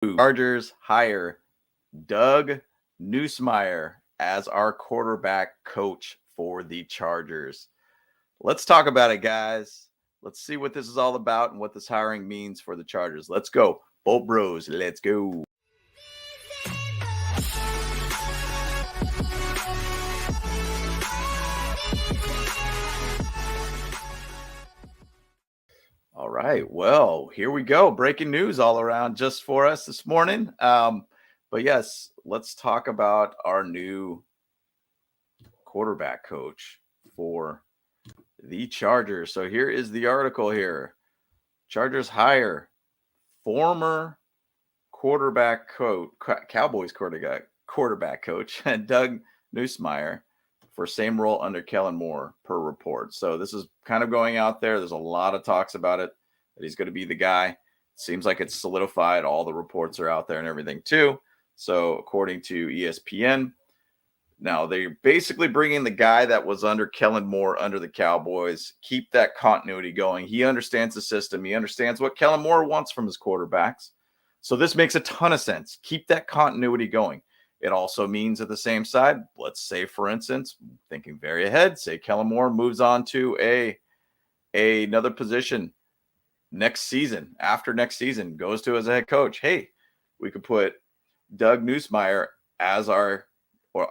Chargers hire Doug Nussmeier as our quarterback coach for the Chargers. Let's talk about it, guys. Let's see what this is all about and what this hiring means for the Chargers. Let's go. Bolt Bros, let's go. All right. Well, here we go. Breaking news all around just for us this morning. But yes, let's talk about our new quarterback coach for the Chargers. So here is the article here. Chargers hire former quarterback coach, Cowboys quarterback coach, Doug Nussmeier for same role under Kellen Moore per report. So this is kind of going out there. There's a lot of talks about it that he's going to be the guy. Seems like it's solidified. All the reports are out there and everything too. So according to ESPN, now they're basically bringing the guy that was under Kellen Moore under the Cowboys, keep that continuity going. He understands the system. He understands what Kellen Moore wants from his quarterbacks. So this makes a ton of sense. Keep that continuity going. It also means at the same side, let's say, for instance, thinking very ahead, say Kellen Moore moves on to another position next season, after next season, goes to as a head coach. Hey, we could put Doug Nussmeier as our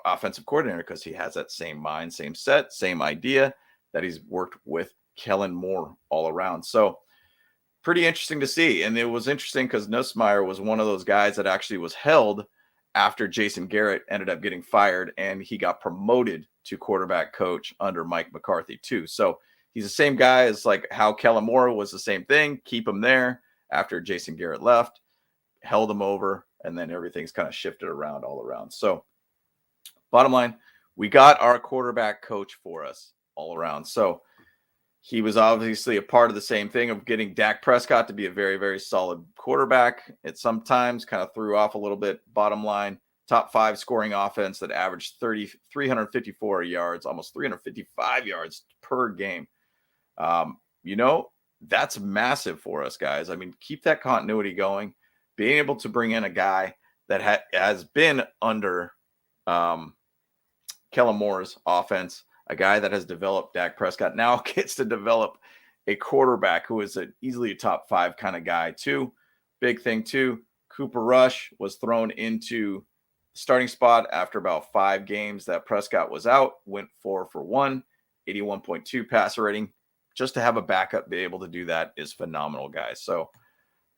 offensive coordinator because he has that same mind, same set, same idea that he's worked with Kellen Moore all around. So pretty interesting to see. And it was interesting because Nussmeier was one of those guys that actually was held after Jason Garrett ended up getting fired and he got promoted to quarterback coach under Mike McCarthy too. So he's the same guy as like how Kellen Moore was the same thing. Keep him there after Jason Garrett left, held him over, and then everything's kind of shifted around all around. So bottom line, we got our quarterback coach for us all around. So he was obviously a part of the same thing of getting Dak Prescott to be a very, very solid quarterback. It sometimes kind of threw off a little bit. Bottom line, top 5 scoring offense that averaged 354 yards, almost 355 yards per game. That's massive for us, guys. I mean, keep that continuity going. Being able to bring in a guy that has been under Kellen Moore's offense, a guy that has developed Dak Prescott, now gets to develop a quarterback who is easily a top 5 kind of guy too. Big thing too, Cooper Rush was thrown into starting spot after about 5 games that Prescott was out, went 4 for 1, 81.2 passer rating. Just to have a backup be able to do that is phenomenal, guys. So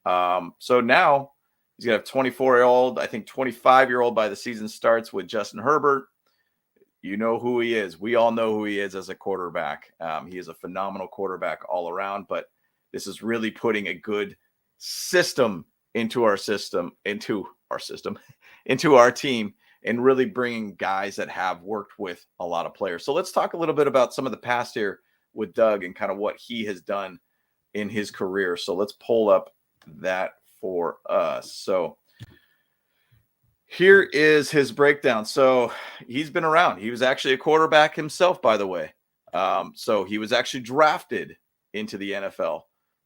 now he's going to have 24-year-old, I think 25-year-old by the season starts with Justin Herbert. You know who he is. We all know who he is as a quarterback. He is a phenomenal quarterback all around, but this is really putting a good system into our team, and really bringing guys that have worked with a lot of players. So let's talk a little bit about some of the past here with Doug and kind of what he has done in his career. So let's pull up that for us. So here is his breakdown. So he's been around. He was actually a quarterback himself, by the way. So he was actually drafted into the NFL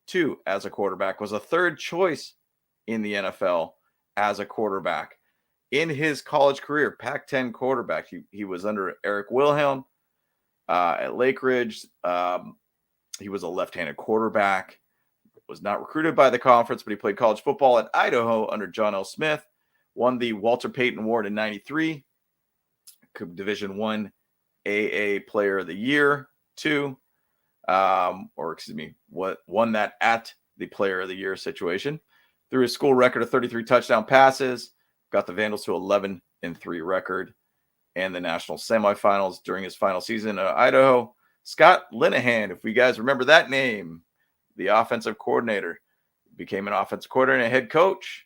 too as a quarterback, was a third choice in the NFL as a quarterback. In his college career, Pac-10 quarterback, he was under Eric Wilhelm at Lake Ridge. He was a left-handed quarterback, was not recruited by the conference, but he played college football at Idaho under John L. Smith. Won the Walter Payton Award in '93, Division I AA Player of the Year too, won that at the Player of the Year situation. Through his school record of 33 touchdown passes, got the Vandals to 11-3 record, and the national semifinals during his final season at Idaho. Scott Linehan, if you guys remember that name, the offensive coordinator, became an offensive coordinator and head coach.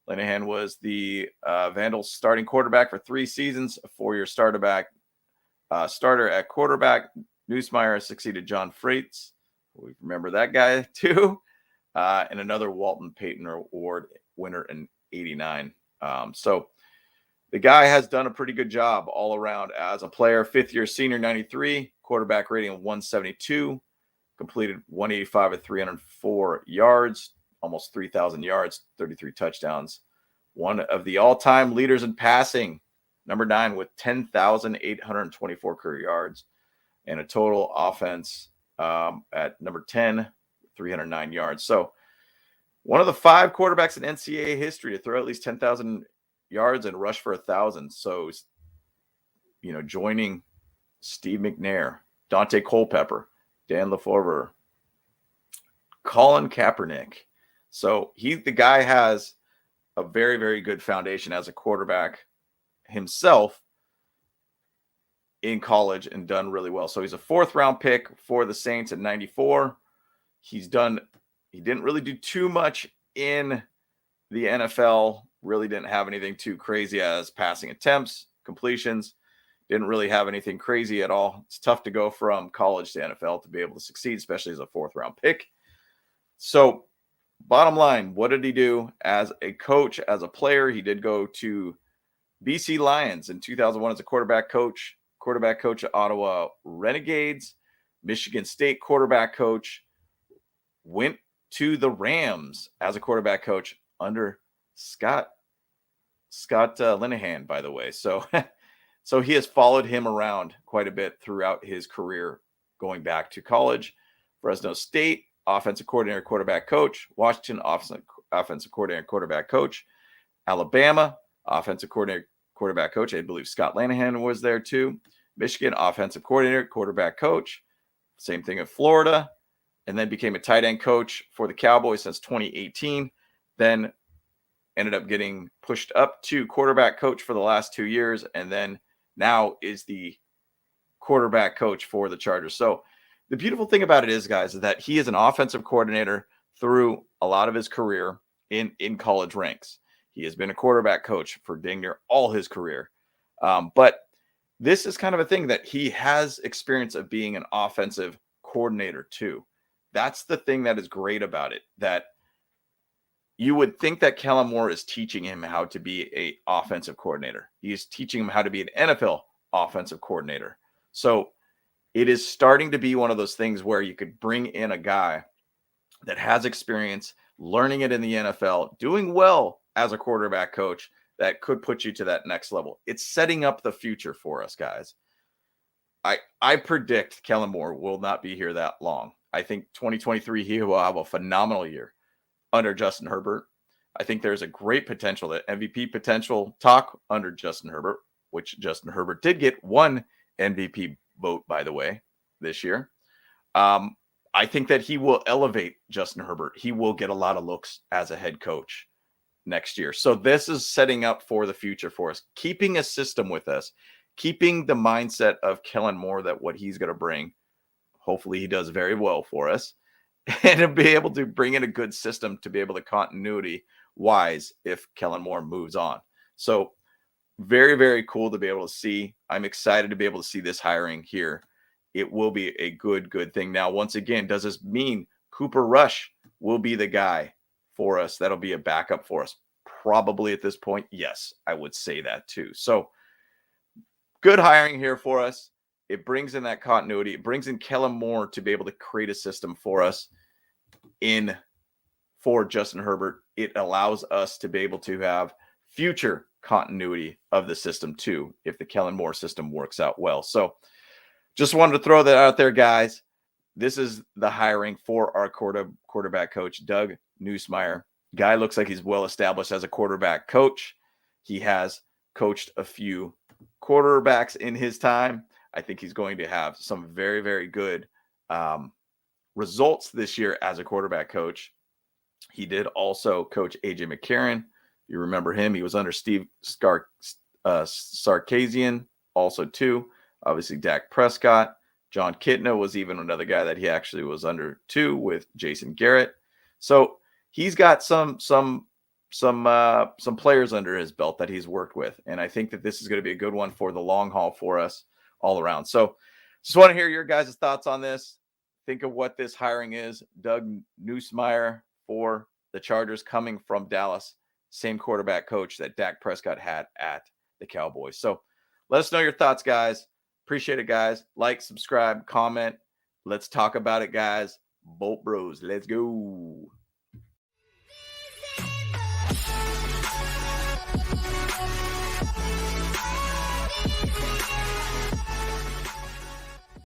Linehan was the Vandals starting quarterback for 3 seasons, a 4-year starter at quarterback. Nussmeier succeeded John Freites. We remember that guy too. And another Walton Payton Award winner in '89. So the guy has done a pretty good job all around as a player. 5th-year senior, 93, quarterback rating of 172, completed 185 at 304 yards. Almost 3,000 yards, 33 touchdowns. one of the all-time leaders in passing, number 9 with 10,824 career yards, and a total offense at number 10, 309 yards. So one of the 5 quarterbacks in NCAA history to throw at least 10,000 yards and rush for 1,000. So, joining Steve McNair, Dante Culpepper, Dan LaForber, Colin Kaepernick. So the guy has a very, very good foundation as a quarterback himself in college and done really well. So he's a 4th-round pick for the Saints at 94. He didn't really do too much in the NFL, really didn't have anything too crazy as passing attempts, completions, didn't really have anything crazy at all. It's tough to go from college to NFL to be able to succeed, especially as a 4th-round pick. So bottom line, what did he do as a coach, as a player? He did go to BC Lions in 2001 as a quarterback coach at Ottawa Renegades, Michigan State quarterback coach, went to the Rams as a quarterback coach under Scott Linehan, by the way. So he has followed him around quite a bit throughout his career, going back to college. Fresno State, offensive coordinator, quarterback coach. Washington, offensive coordinator, quarterback coach. Alabama, offensive coordinator, quarterback coach. I believe Scott Linehan was there too. Michigan, offensive coordinator, quarterback coach. Same thing in Florida. And then became a tight end coach for the Cowboys since 2018. Then ended up getting pushed up to quarterback coach for the last 2 years. And then now is the quarterback coach for the Chargers. So the beautiful thing about it is, guys, is that he is an offensive coordinator through a lot of his career in college ranks. He has been a quarterback coach for dang near all his career. But this is kind of a thing that he has experience of being an offensive coordinator too. That's the thing that is great about it, that you would think that Kellen Moore is teaching him how to be an offensive coordinator. He is teaching him how to be an NFL offensive coordinator. So it is starting to be one of those things where you could bring in a guy that has experience learning it in the NFL, doing well as a quarterback coach, that could put you to that next level. It's setting up the future for us, guys. I predict Kellen Moore will not be here that long. I think 2023, he will have a phenomenal year under Justin Herbert. I think there's a great potential, that MVP potential talk under Justin Herbert, which Justin Herbert did get 1 MVP vote, by the way, this year. I think that he will elevate Justin Herbert. He will get a lot of looks as a head coach next year. So this is setting up for the future for us, keeping a system with us, keeping the mindset of Kellen Moore, that what he's going to bring, hopefully he does very well for us, and to be able to bring in a good system to be able to continuity wise if Kellen Moore moves on. So very, very cool to be able to see. I'm excited to be able to see this hiring here. It will be a good thing. Now, once again, does this mean Cooper Rush will be the guy for us? That'll be a backup for us. Probably at this point, yes, I would say that too. So good hiring here for us. It brings in that continuity. It brings in Kellen Moore to be able to create a system for us for Justin Herbert. It allows us to be able to have future continuity of the system too, if the Kellen Moore system works out well. So just wanted to throw that out there, guys. This is the hiring for our quarterback coach, Doug Nussmeier. Guy looks like he's well established as a quarterback coach. He has coached a few quarterbacks in his time. I think he's going to have some very, very good results this year as a quarterback coach. He did also coach AJ McCarron. You remember him. He was under Steve Sarkisian also too. Obviously, Dak Prescott. John Kitna was even another guy that he actually was under too, with Jason Garrett. So he's got some players under his belt that he's worked with. And I think that this is going to be a good one for the long haul for us all around. So just want to hear your guys' thoughts on this. Think of what this hiring is. Doug Nussmeier for the Chargers, coming from Dallas, same quarterback coach that Dak Prescott had at the Cowboys. So let us know your thoughts, guys. Appreciate it, guys. Like, subscribe, comment. Let's talk about it, guys. Bolt Bros. Let's go.